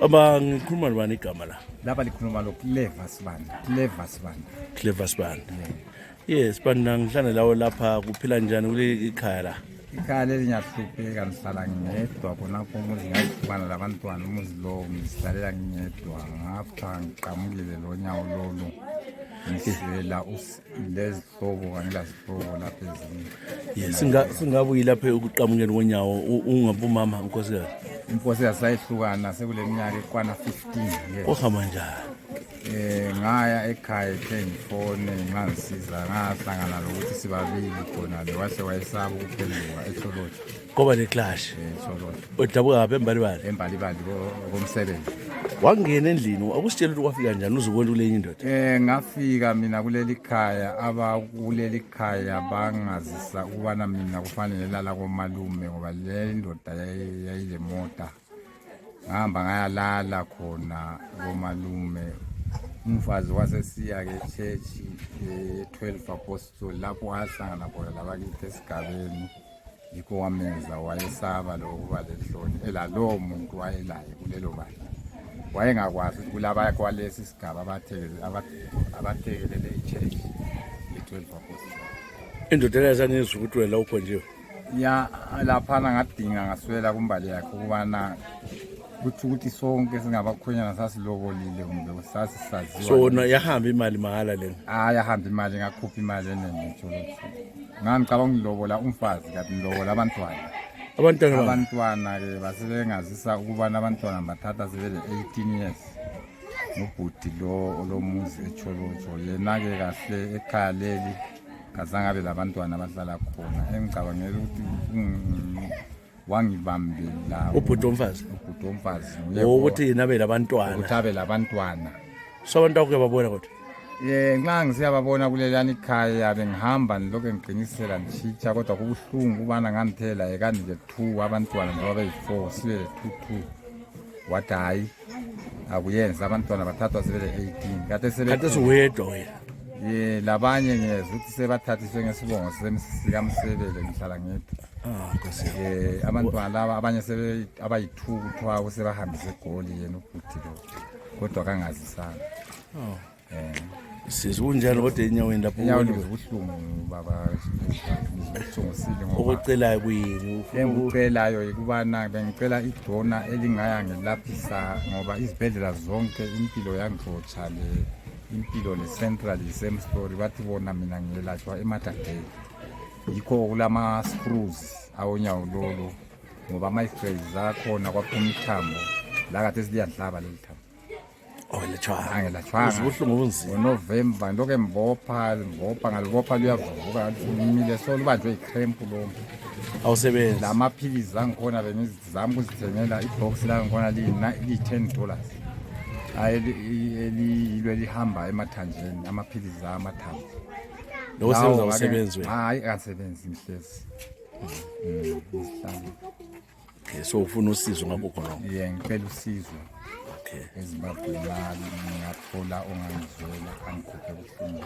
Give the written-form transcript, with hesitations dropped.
Aba ngikhuluma nobani igama la? Lapha likhuluma lokuLeva Sbanda. UClever Sbanda. Yes, Sbanda ngihlane lawo lapha kuphila njani kule ikhaya la? Ikhaya leli ngiyahlupheka ngihlala ngedwa khonapho umuzi ngiyifumana labantwana umuzi lo ngihlalela ngedwa ngapha ngiqamukile lo nyawo lolu ngisela lezihlobo kanye lazihlobo lapha ezini. Yes, singabuyi lapha ukuqamukela konyawo ungabumama unkosikazi. Inkosikazi sayihlukana sekule minyaka ekwana 15 Ohamba njani? Ngaya ekhaya ngifone ngangisiza ngahlangana lokuthi sibabili khona le wahle wayesaba ukuphenduka eTholotsha Koba neclash. eTholotsha Udabuka ngapha embalibali komsebenzi. Wangena endlini akusitshela ukuthi kwafika njani uzobona kulenye indoda. Ngafika mina kuleli khaya abakuleli khaya bangazisa ukubana mina kufanele lala komalume ngoba le ndoda yayile mota. Ngihamba ngayalala khona komalume. Umfazi wasesiya ke church 12 apostoli lapho wahlangana khona labakithi esigabeni yikho wamenza wayesaba lokuba lehloni elalo muntu wayelaye kulelo bani wayengakwazi ukuthi kulaba kwalesi sigaba abathekelele ichurch ye12 apostoli. Indoda yazanizwa ukuthi wena ukho nje. Ya laphana ngadinga ngaswela kumbali yakhe ukubana ukuthi sonke singabakhonyana sasilobolile kumbe sasisaziwa. So yahamba imali mahala le. Yahamba imali ngakhupha imali enenetholotho. Ngicabanga ngilobola umfazi kanti ngilobola abantwana. Abantwana ke basebengazisa ukubana abantwana bathatha sebele 18 years. Nobhuti lo muzi eTholotsha yena ke kahle ekhaya leli kazange abe labantwana abahlala khona. Engicabangela ukuthi wangibambela ubhuti omfazi ukuthi yena abe labantwana so abantu akuke babona kodwa nxa ngisiyababona kulelani ikhaya bengihamba nilokho ngiqinisela ngitshicha kodwa kubuhlungu kubana ngangithela ekani nje 2 abantwana njengoba beyi4 sibe 2 wathi hayi akuyenza abantwana bathathwa sebele 18 kade siwedwa wena labanye ngiyeza ukuthi sebathathiswe ngesibongo sikaMsebele ngihlala ngedwa. Abantwana laba abanye abayi2 kuthiwa sebahambise egoli yena ubhuti lo kodwa kangazisana. Sizikunjani kodwa enyaweni lapho ubuhlungu baba ngizosungusile ngoba okucelayo kuyini engicelayo ikubana bengicela idona elingaya ngelaphisa ngoba izibhedlela zonke impilo yangixotsha le impilo le central isemstory bathi bona mina ngiyelashwa eMatadale yikho kulama screws awonyawo lolo ngoba ama x-rays zakhona kwaphuma ithambo la kade siliyahlaba leli thambo. Angelachwanga ubuhlungu obunzima ngoNovember lokho embopha ngalibopha luyavuka ngimile so lubanjwe icramp lo awusebenzi lamaphilizi angikhona bengizizama ukuzithengela ibox la ngikhona li$10 elilwe lihamba emathanjeni amaphilizi amathambo lo sebenza umsebenzi hayi akasebenzi ngihlezi so ufuna usizo ngabo khona ngicela usizo ezimbabweni ngathola ongangizwela angikhuphe ubuhlungu.